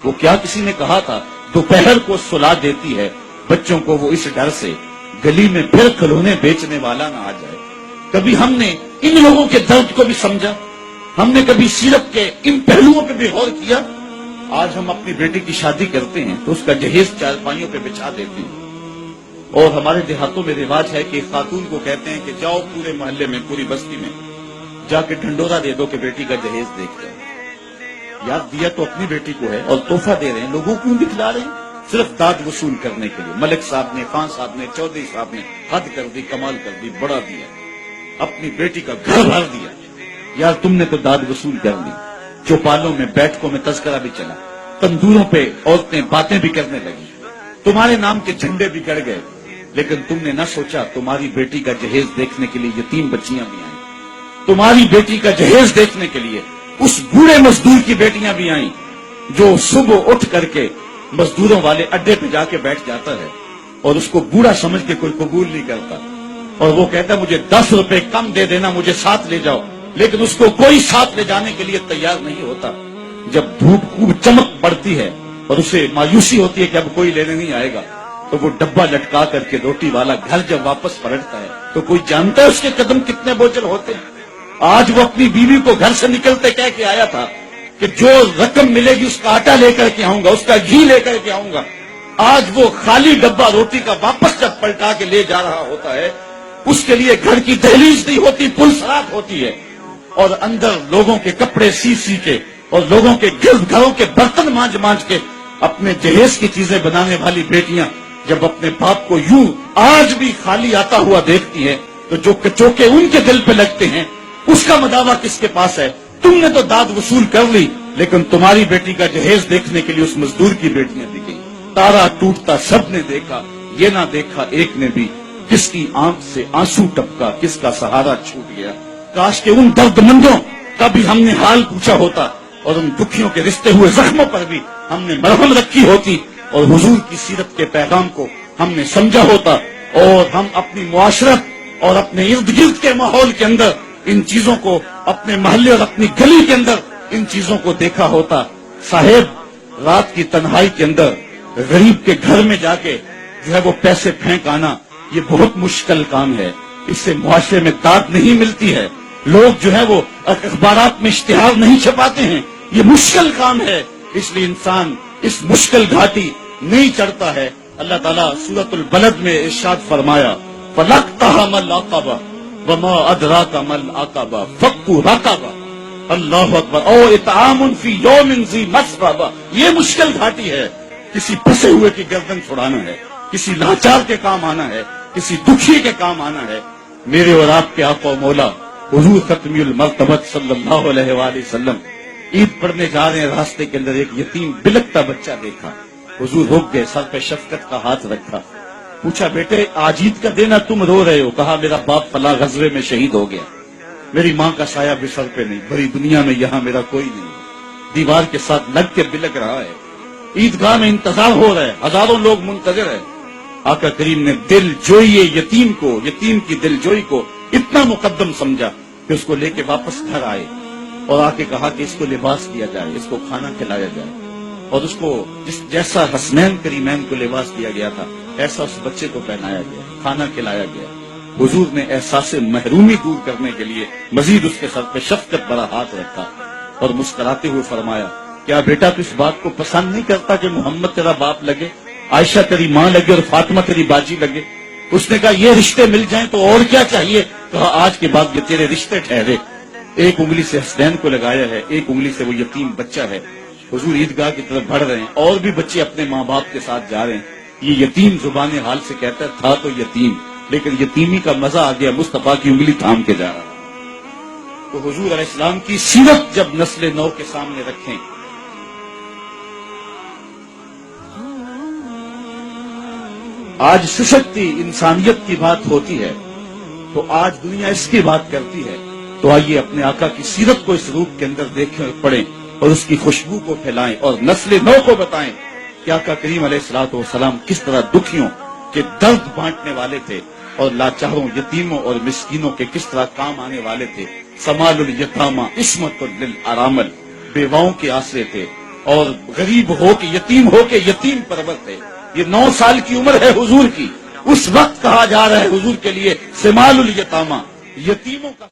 وہ کیا کسی نے کہا تھا دوپہر کو سلا دیتی ہے بچوں کو وہ اس ڈر سے گلی میں پھر کھلونے بیچنے والا نہ آ جائے. کبھی ہم نے ان لوگوں کے درد کو بھی سمجھا؟ ہم نے کبھی سیرت کے ان پہلوؤں پہ بھی غور کیا؟ آج ہم اپنی بیٹی کی شادی کرتے ہیں تو اس کا جہیز چارپائیوں پہ بچھا دیتے ہیں. اور ہمارے دیہاتوں میں رواج ہے کہ خاتون کو کہتے ہیں کہ جاؤ پورے محلے میں پوری بستی میں جا کے ڈھنڈورا دے دو کہ بیٹی کا جہیز دیکھ جاؤ. یاد دیا تو اپنی بیٹی کو ہے اور تحفہ دے رہے ہیں، لوگوں کیوں دکھلا رہے ہیں؟ صرف داد وصول کرنے کے لیے. ملک صاحب نے، خان صاحب نے، چودھری صاحب نے حد کر دی، کمال کر دی، بڑا دیا، اپنی بیٹی کا گھر بھر دیا. یار تم نے تو داد وصول کر لی. چوپالوں میں، بیٹھکوں میں تذکرہ بھی چلا، تندوروں پہ عورتیں باتیں بھی کرنے لگی، تمہارے نام کے جھنڈے بھی گڑ گئے. لیکن تم نے نہ سوچا تمہاری بیٹی کا جہیز دیکھنے کے لیے یتیم بچیاں بھی آئیں. تمہاری بیٹی کا جہیز دیکھنے کے لیے اس بوڑھے مزدور کی بیٹیاں بھی آئیں جو صبح اٹھ کر کے مزدوروں والے اڈے پہ جا کے بیٹھ جاتا ہے اور اس کو بوڑھا سمجھ کے کوئی قبول نہیں کرتا. اور وہ کہتا ہے مجھے 10 روپے کم دے دینا، مجھے ساتھ لے جاؤ. لیکن اس کو کوئی ساتھ لے جانے کے لیے تیار نہیں ہوتا. جب دھوپ خوب چمک پڑتی ہے اور اسے مایوسی ہوتی ہے کہ اب کوئی لینے نہیں آئے گا تو وہ ڈبہ لٹکا کر کے روٹی والا گھر جب واپس پلٹتا ہے تو کوئی جانتا ہے اس کے قدم کتنے بوجھل ہوتے ہیں. آج وہ اپنی بیوی کو گھر سے نکلتے کہہ کے آیا تھا کہ جو رقم ملے گی اس کا آٹا لے کر کے آؤں گا، اس کا گھی لے کر کے آؤں گا. آج وہ خالی ڈبہ روٹی کا واپس جب پلٹا کے لے جا رہا ہوتا ہے اس کے لیے گھر کی دہلیز نہیں ہوتی، پلسرات ہوتی ہے. اور اندر لوگوں کے کپڑے سی سی کے اور لوگوں کے گھروں کے برتن مانج مانج کے اپنے جہیز کی چیزیں بنانے والی بیٹیاں جب اپنے باپ کو یوں آج بھی خالی آتا ہوا دیکھتی ہیں تو جو کچوکے ان کے دل پہ لگتے ہیں اس کا مداوع کس کے پاس ہے؟ تم نے تو داد وصول کر لی لیکن تمہاری بیٹی کا جہیز دیکھنے کے لیے اس مزدور کی بیٹیاں دکھیں. تارا ٹوٹتا سب نے دیکھا، یہ نہ دیکھا ایک نے بھی، کس کی آنکھ سے آنسو ٹپکا، کس کا سہارا چھوٹ گیا. کاش کہ ان درد مندوں کا بھی ہم نے حال پوچھا ہوتا اور ان دکھیوں کے رشتے ہوئے زخموں پر بھی ہم نے مرہم رکھی ہوتی اور حضور کی سیرت کے پیغام کو ہم نے سمجھا ہوتا اور ہم اپنی معاشرت اور اپنے ارد گرد کے ماحول کے اندر ان چیزوں کو، اپنے محلے اور اپنی گلی کے اندر ان چیزوں کو دیکھا ہوتا. صاحب رات کی تنہائی کے اندر غریب کے گھر میں جا کے جو ہے وہ پیسے پھینک آنا یہ بہت مشکل کام ہے. اس سے معاشرے میں داد نہیں ملتی ہے. لوگ جو ہے وہ اخبارات میں اشتہار نہیں چھپاتے ہیں. یہ مشکل کام ہے. اس لیے انسان اس مشکل گھاٹی نہیں چڑھتا ہے. اللہ تعالیٰ سورۃ البلد میں ارشاد فرمایا فَلَقْتَحَمَ الْعَقَبَةَ وَمَا أَدْرَاكَ مَا الْعَقَبَةُ فَكُّ رَقَبَةٍ اللہ اکبر او اطعام فی یوم ذی مسغبہ. یہ مشکل گھاٹی ہے. کسی پھنسے ہوئے کی گردن چھڑانا ہے، کسی لاچار کے کام آنا ہے، کسی دکھی کے کام آنا ہے. میرے اور آپ کے آقا و مولا حضور ختمی المرتبت صلی اللہ علیہ وآلہ وسلم عید پڑھنے جا رہے ہیں، راستے کے اندر ایک یتیم بلکتا بچہ دیکھا. حضور رک گئے، سر پہ شفقت کا ہاتھ رکھا، پوچھا بیٹے آج عید کا دن ہے تم رو رہے ہو؟ کہا میرا باپ فلاں غزوے میں شہید ہو گیا، میری ماں کا سایہ بھی سر پہ نہیں، بڑی دنیا میں یہاں میرا کوئی نہیں. دیوار کے ساتھ لگ کے بلک رہا ہے. عیدگاہ میں انتظار ہو رہا ہے، ہزاروں لوگ منتظر ہیں. آقا کریم نے دل جوئی یتیم کو، یتیم کی دل جوئی کو اتنا مقدم سمجھا کہ اس کو لے کے واپس گھر آئے اور آ کے کہا کہ اس کو لباس دیا جائے، اس کو کھانا کھلایا جائے. اور اس کو جیسا حسنین کریمین کو لباس دیا گیا تھا ایسا اس بچے کو پہنایا گیا، کھانا کھلایا گیا. حضور نے احساس محرومی دور کرنے کے لیے مزید اس کے سر پہ شفقت بڑا ہاتھ رکھا اور مسکراتے ہوئے فرمایا کیا بیٹا تو اس بات کو پسند نہیں کرتا کہ محمد تیرا باپ لگے، عائشہ تیری ماں لگے اور فاطمہ تیری باجی لگے؟ اس نے کہا یہ رشتے مل جائیں تو اور کیا چاہیے. کہا آج کے بعد یہ تیرے رشتے ٹھہرے. ایک انگلی سے حسنین کو لگایا ہے، ایک انگلی سے وہ یتیم بچہ ہے. حضور عیدگاہ کی طرف بڑھ رہے ہیں اور بھی بچے اپنے ماں باپ کے ساتھ جا رہے ہیں. یہ یتیم زبان حال سے کہتا ہے تھا تو یتیم، لیکن یتیمی کا مزہ آ گیا، مصطفیٰ کی انگلی تھام کے جا رہا. تو حضور علیہ السلام کی سیرت جب نسل نو کے سامنے رکھیں، آج سشکتی انسانیت کی بات ہوتی ہے تو آج دنیا اس کی بات کرتی ہے. تو آئیے اپنے آقا کی سیرت کو اس روپ کے اندر دیکھیں، پڑھیں اور اس کی خوشبو کو پھیلائیں اور نسل نو کو بتائیں کہ آقا کریم علیہ الصلوۃ والسلام کس طرح دکھیوں کے درد بانٹنے والے تھے اور لاچاروں، یتیموں اور مسکینوں کے کس طرح کام آنے والے تھے. سمال الیتاما عصمت للارامل، بیواؤں کے آسرے تھے اور غریب ہو کے یتیم یتیم پرور تھے۔ یہ 9 سال کی عمر ہے حضور کی، اس وقت کہا جا رہا ہے حضور کے لیے سمال الیتاما، یتیموں کا